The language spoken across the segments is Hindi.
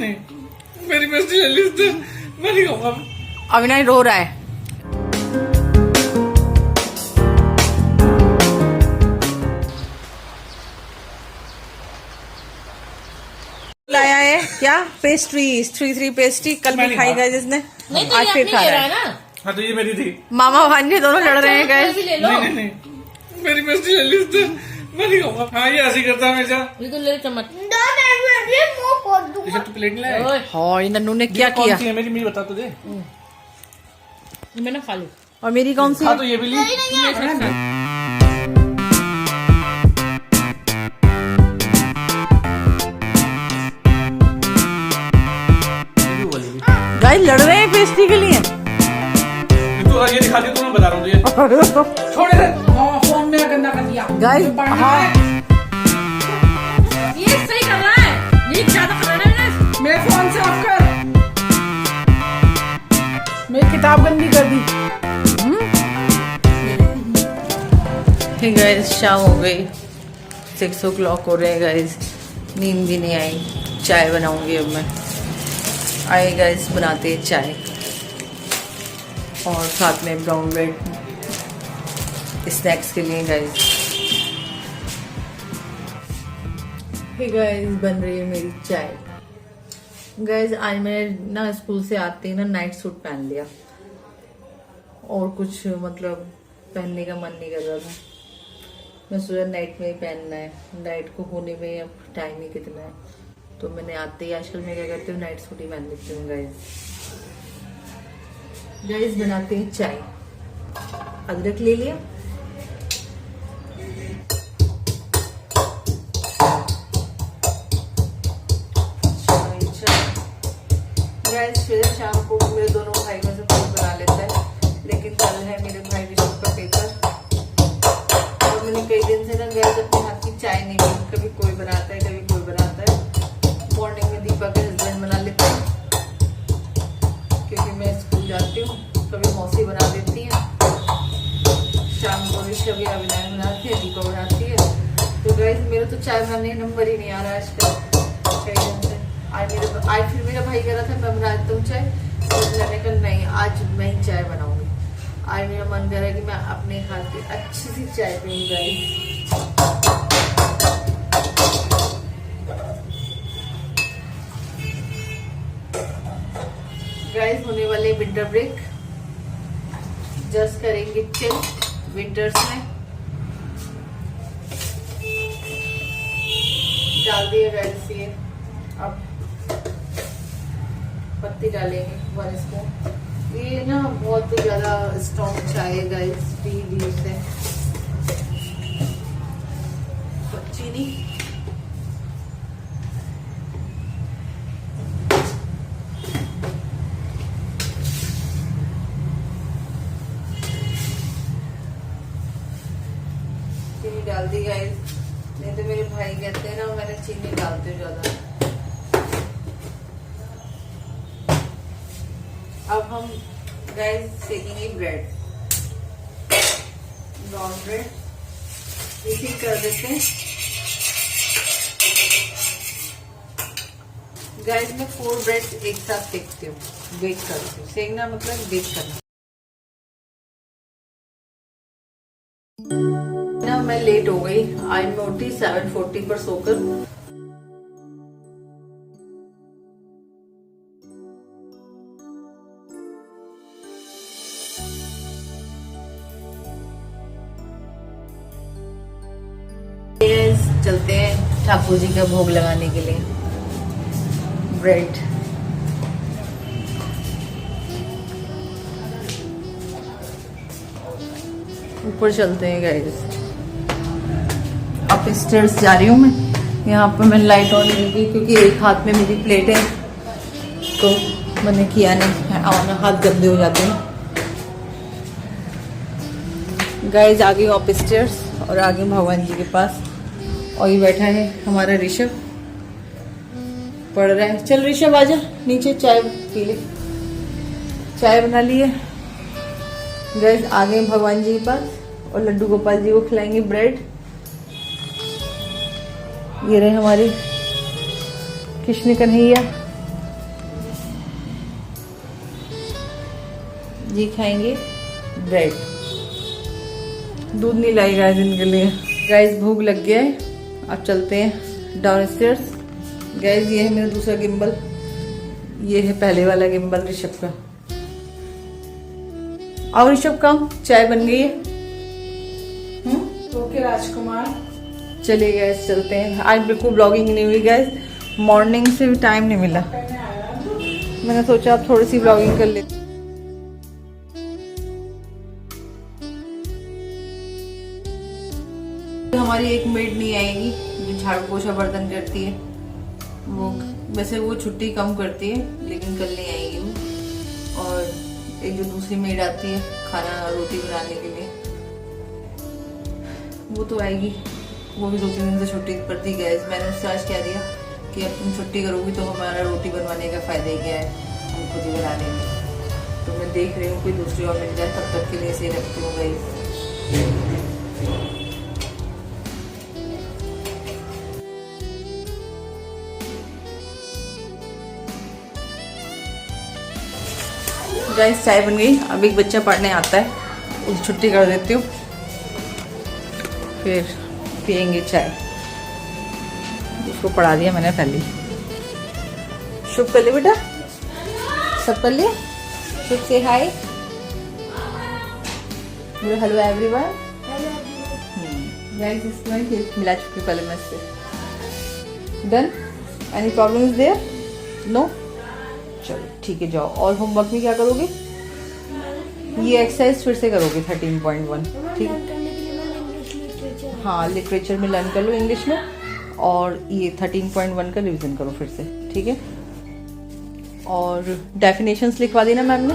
नहीं, मेरी बेइज्जती ले ली उसने, मैं नहीं खाऊंगा। अविनाश रो रहा है। लाया है क्या? पेस्ट्री, 3 पेस्ट्री कल मैं भी नहीं खाई खा। गए जिसने, नहीं तो आज ये फिर अपनी खा ले रहा रहा है। है ना। हाँ तो ये मेरी थी। मामा भांजे दोनों लड़ रहे हैं कोई गैस। भी ले लो। नहीं नहीं नहीं, मेरी बेइज्जती ले ली उसने, मैं नहीं खाऊंगा। हाँ ये ऐसे ही करता है हमेशा। ये तो ले चम्मच। इसे तो प्लेट नहीं लाया। ओए, हाँ ये नन्नू ने क्या ये कौन किया? सी है मेरी बता तो दे। ये मैंने खा ली। और मेरी कौन सी हाँ है? तो ये भी ली। गाइस लड़ रहे हैं पेस्ट्री के लिए। तो ये दिखा दी तो मैं बता रहा हूँ तुझे। छोड़ दे। हाँ फोन में गंदा कर दिया। गाइस हाँ ये सही कर रहा है, ये ज्यादा कर रहा है ना। मेरे फोन से ऑफ कर। मेरी किताब गंदी कर दी। हे गाइस शाम हो गई, 6 o'clock हो रहे हैं गाइस। नींद भी नहीं आई। चाय बनाऊंगी अब मैं। आए गाइस बनाते हैं चाय और साथ में ब्राउन ब्रेड स्नैक्स के लिए गाइस। हे गाइस बन रही है मेरी चाय। गाइस आज मैंने ना स्कूल से आते ही ना नाइट सूट पहन लिया और कुछ मतलब पहनने का मन नहीं कर रहा था। मैं सोचा नाइट में ही पहनना है, नाइट को होने में अब टाइम ही कितना है, तो मैंने आते ही आजकल मैं क्या करती हूँ नाइट सूट ही पहन लेती हूँ गाइस। गाइस बनाते हैं चाय। अदरक ले लिया, गाइस फिर शाम को मेरे दोनों भाई में से कोई बना लेता है, लेकिन कल है मेरे भाई ऋषभ का पेपर और मैंने कई दिन से ना गैस अपने हाथ की चाय नहीं पी। कभी कोई बनाता है कभी कोई बनाता है। मॉर्निंग में दीपा के हस्बैंड बना लेते हैं क्योंकि मैं स्कूल जाती हूँ, कभी मौसी बना देती है, शाम को ऋषभ या अविनाश बनाती है, दीपा बनाती है। तो गैस मेरा तो चाय बनाने का नंबर ही नहीं आ रहा आजकल कई दिन से। आज फिर मेरा भाई कह रहा था मैं बना देता हूँ चाय, तो मैंने कहा नहीं आज मैं ही चाय बनाऊंगी। आज मेरा मन कर रहा है कि मैं अपने हाथ की अच्छी सी चाय पीऊँ गाइस। होने वाले विंटर ब्रेक, जस्ट करेंगे चिल विंटर्स में। डाल दिए गाइस ये, अब पत्ती डालेंगे 1 स्पून। ये ना बहुत ज्यादा स्ट्रॉन्ग चाय है गाइस, पी ली उसे। चीनी, चीनी डाल दी गाइस, नहीं तो मेरे भाई कहते हैं ना मैंने चीनी डालती हूँ ज्यादा। अब हम गाइस सेकेंगे ब्रेड, ब्राउन ब्रेड इसी कर देते हैं गाइस। मैं 4 ब्रेड एक साथ सेकती हूँ, बेक करती हूँ। सेकना मतलब बेक करना ना। मैं लेट हो गई, आज मैं उठी 7:40 पर सोकर। चलते हैं ठाकुर जी का भोग लगाने के लिए। ब्रेड ऊपर चलते हैं गाइस। अब स्टेयर्स जा रही हूँ मैं। यहाँ पर मैंने लाइट ऑन नहीं की क्योंकि एक हाथ में मेरी प्लेट है, तो मैंने किया नहीं, हाथ गंदे हो जाते हैं गाइस। आगे ऑफ स्टेयर्स और आगे भगवान जी के पास, और ये बैठा है हमारा ऋषभ, पढ़ रहा है। चल ऋषभ आजा नीचे, चाय पी ले। चाय बना ली है गाइस। आगे भगवान जी के पास और लड्डू गोपाल जी को खिलाएंगे ब्रेड। ये रहे हमारे कृष्ण कन्हैया ये खाएंगे ब्रेड। दूध नहीं लाई गाइस इनके लिए। गाइस भूख लग गया है, अब चलते हैं डाउनस्टेयर्स। गाइस ये है मेरा दूसरा गिम्बल, ये है पहले वाला गिम्बल ऋषभ का। और ऋषभ का चाय बन गई है। ओके राजकुमार, चलिए गाइस चलते हैं। आज बिल्कुल ब्लॉगिंग नहीं हुई गाइस, मॉर्निंग से भी टाइम नहीं मिला। मैंने सोचा आप थोड़ी सी ब्लॉगिंग कर ले। हमारी एक मेड नहीं आएगी जो झाड़ू पोछा बर्तन करती है, वो वैसे वो छुट्टी कम करती है लेकिन कल नहीं आएगी वो। और एक जो दूसरी मेड आती है खाना रोटी बनाने के लिए, वो तो आएगी, वो भी 2-3 दिन से छुट्टी पर थी गैस। मैंने उससे आज कह दिया कि अब तुम छुट्टी करोगी तो हमारा रोटी बनवाने का फायदा ही क्या है, हम खुद ही बना लेंगे। तो मैं देख रही हूँ कोई दूसरी और मिल जाए, तब तक के लिए इसे रखती हूँ गाइस। गाइस चाय बन गई। अब एक बच्चा पढ़ने आता है, उसे छुट्टी कर देती हूँ, फिर पियेंगे चाय। उसको पढ़ा दिया मैंने पहले। शुभ कर ली बेटा, सब कर लिया। शुभ से हाय, हेलो एवरीवन। गाइस इसमें मिला चुकी पहले मैं इससे। Done, any problem is there? No, चलो ठीक है जाओ। और होमवर्क में क्या करोगे? ये एक्सरसाइज फिर से करोगे 13.1, ठीक है? हाँ लिटरेचर में लर्न कर लो इंग्लिश में, और ये 13.1 का रिवीजन करो फिर से, ठीक है? और डेफिनेशंस लिखवा देना मैम ने,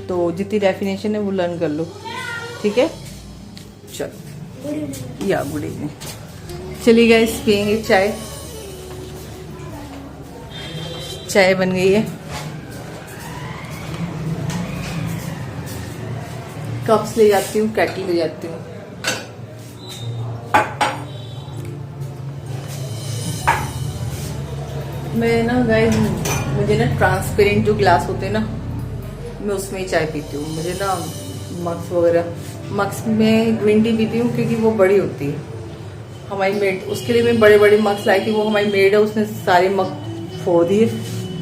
तो जितनी डेफिनेशन है वो लर्न कर लो, ठीक है? चलो या गुड इवनिंग। चलिए गाइस पियेंगे चाय। चाय बन गई है, कप्स ले जाती हूँ, केटल ले जाती हूँ। मैं ना गाइस, मुझे ना ट्रांसपेरेंट जो ग्लास होते हैं ना, मैं उसमें ही चाय पीती हूँ। मुझे ना मग्स वगैरह, मग्स में ग्रीन टी पीती हूँ क्योंकि वो बड़ी होती है। हमारी मेड, उसके लिए मैं बड़े बड़े मग्स लाई थी, वो हमारी मेड है, उसने सारे मग फोड़ दिए,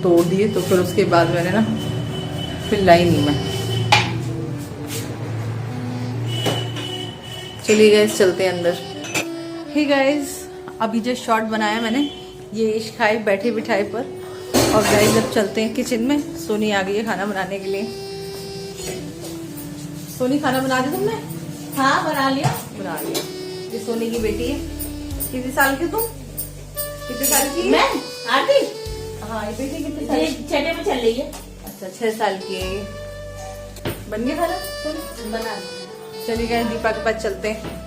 तोड़ दिए, तो फिर उसके बाद मैंने ना फिर लाई नहीं मैं। चलिए गाइस चलते हैं अंदर। हे गाइस, अभी जो शॉर्ट बनाया मैंने, ये इश्क खाई बैठे बिठाए पर। और गाइस अब चलते हैं किचन में। सोनी आ गई है खाना बनाने के लिए। सोनी खाना बना दी तुमने? हाँ बना लिया, बना लिया। ये सोनी की बेटी है। कितने साल की तुम? कितने साल की? मैं आरती। हाँ ये बेटी कितने साल? 6 में चल रही है। अच्छा 6 साल की है ये। बन गया खाना? बना। चलिए गाइस दीपा के पास चलते हैं।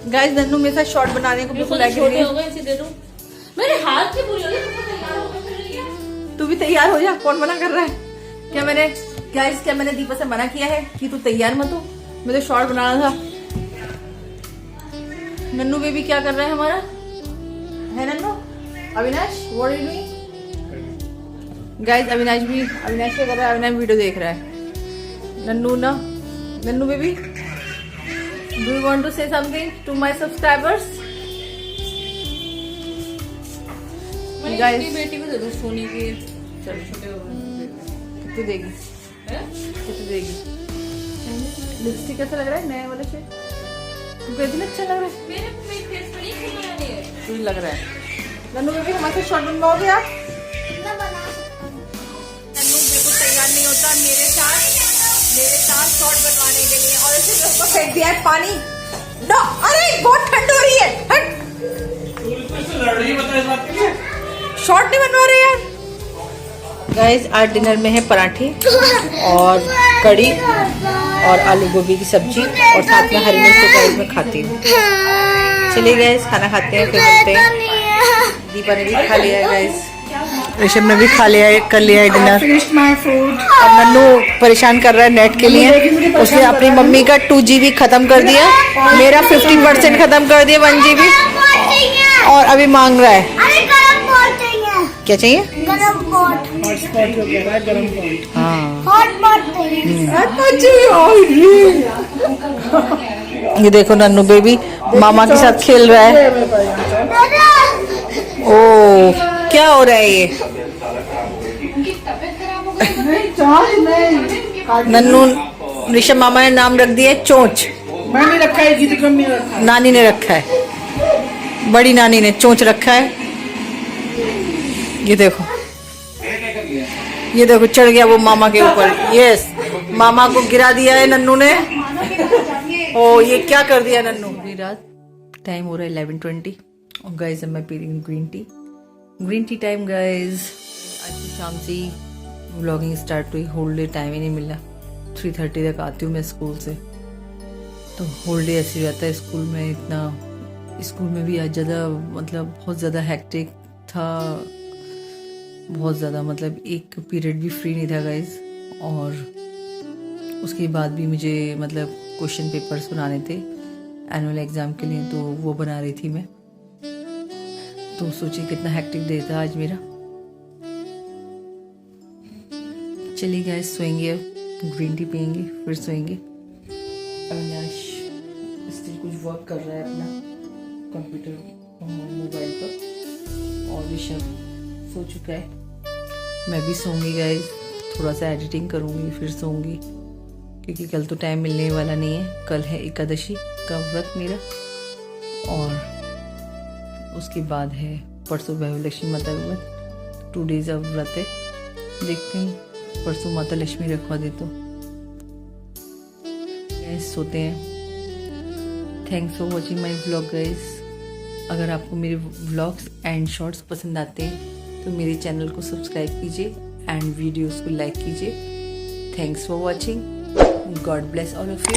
गाइस नन्नू मेरे साथ शॉर्ट बनाने को बिल्कुल लगे छोटे हो गए, इसे दे दूं। मेरे हाथ से पूरी हो गई, तैयार हो गई। तू भी तैयार हो जा, कौन मना कर रहा है? क्या मैंने गाइस, क्या मैंने दीपा से मना किया है कि तू तैयार मत हो? मैं तो शॉर्ट बनाना था। नन्नू बेबी क्या कर रहा है हमारा? है Nannu? Avinash what are you doing? Guys Avinash क्या कर रहा है? अविनाश वीडियो देख रहा है। Nannu baby, do you want to say something to my subscribers? Guys बेटी को दे दो, सोनी की। चल छोटे हो गए, कितनी देगी? कितनी देगी? लिपस्टिक कैसा लग रहा है नए वाले से? तू कहती ना अच्छा लग रहा है। मेरे फेस पर नहीं बना रही है, तू लग रहा है। नन्नू बेबी हमारे साथ शॉर्ट बनवाओगे आप? नन्नू बिल्कुल तैयार नहीं होता मेरे साथ शॉर्ट बनवाने के लिए, और ऐसे मेरे ऊपर फेंक दिया है पानी। नो, अरे बहुत ठंड हो रही है, हट। लड़ रही है, बता इस बात के लिए। शॉर्ट नहीं बनवा रहे यार। गाइस आज डिनर में है पराठे और कड़ी और आलू गोभी की सब्जी, और साथ में हरी मिर्च तो गाइस मैं खाती हूँ। चलिए गाइस खाना खाते हैं, फिर मिलते हैं। दीपा ने भी खा लिया है गाइस, ऋषभ ने भी खा लिया है, कर लिया है डिनर। और नन्नू परेशान कर रहा है नेट के लिए, उसने अपनी मम्मी का 2 GB खत्म कर दिया, मेरा 50% खत्म कर दिया 1 GB, और अभी मांग रहा है। क्या चाहिए? गरम पॉट। हॉटस्पॉट हो गया गरम पॉट। हाँ हॉट पॉट ये देखो नन्नू बेबी मामा के साथ खेल रहा है। ओ क्या हो रहा है ये? नन्नू ऋषभ मामा ने नाम रख दिया है चोंच। मैंने रखा है, गीत कम नहीं रखा। नानी ने रखा है, बड़ी नानी ने चोंच रखा है। ये देखो चढ़ गया वो मामा के ऊपर। यस मामा को गिरा दिया है नन्नू ने। ओ ये क्या कर दिया नन्नू। अभी रात टाइम हो रहा है 11:20 और गाइस मैं पी रही हूँ ग्रीन टी टाइम गाइस। आज की शाम से ही व्लॉगिंग स्टार्ट हुई, होल डे टाइम ही नहीं मिला। 3:30 तक आती हूँ मैं स्कूल से, तो होल डे ऐसे रहता है स्कूल में। इतना स्कूल में भी आज ज़्यादा मतलब बहुत ज़्यादा हैक्टिक था, बहुत ज़्यादा मतलब एक पीरियड भी फ्री नहीं था गाइज। और उसके बाद भी मुझे मतलब क्वेश्चन पेपर्स बनाने थे एनुअल एग्ज़ाम के लिए, तो वो बना रही थी मैं। तो सोचिए कितना हैक्टिक डे था आज मेरा। चलिए गाइज सोएंगे, अब ग्रीन टी पियेंगे फिर सोएंगे। अविनाश स्टिल कुछ वर्क कर रहा है अपना कंप्यूटर मोबाइल पर, और ऋषभ सो चुका है। मैं भी सोऊंगी गाइज, थोड़ा सा एडिटिंग करूंगी फिर सोऊंगी, क्योंकि कल तो टाइम मिलने वाला नहीं है। कल है एकादशी का व्रत मेरा, और उसके बाद है परसों लक्ष्मी माता का व्रत। 2 डेज अब व्रत है, देखते हैं परसों माता लक्ष्मी रखवा दे तो गाइस सोते हैं। Thanks for watching my vlog guys. अगर आपको मेरे व्लॉग्स एंड शॉर्ट्स पसंद आते हैं तो मेरे चैनल को सब्सक्राइब कीजिए एंड वीडियोस को लाइक कीजिए। Thanks for watching, God bless all of you.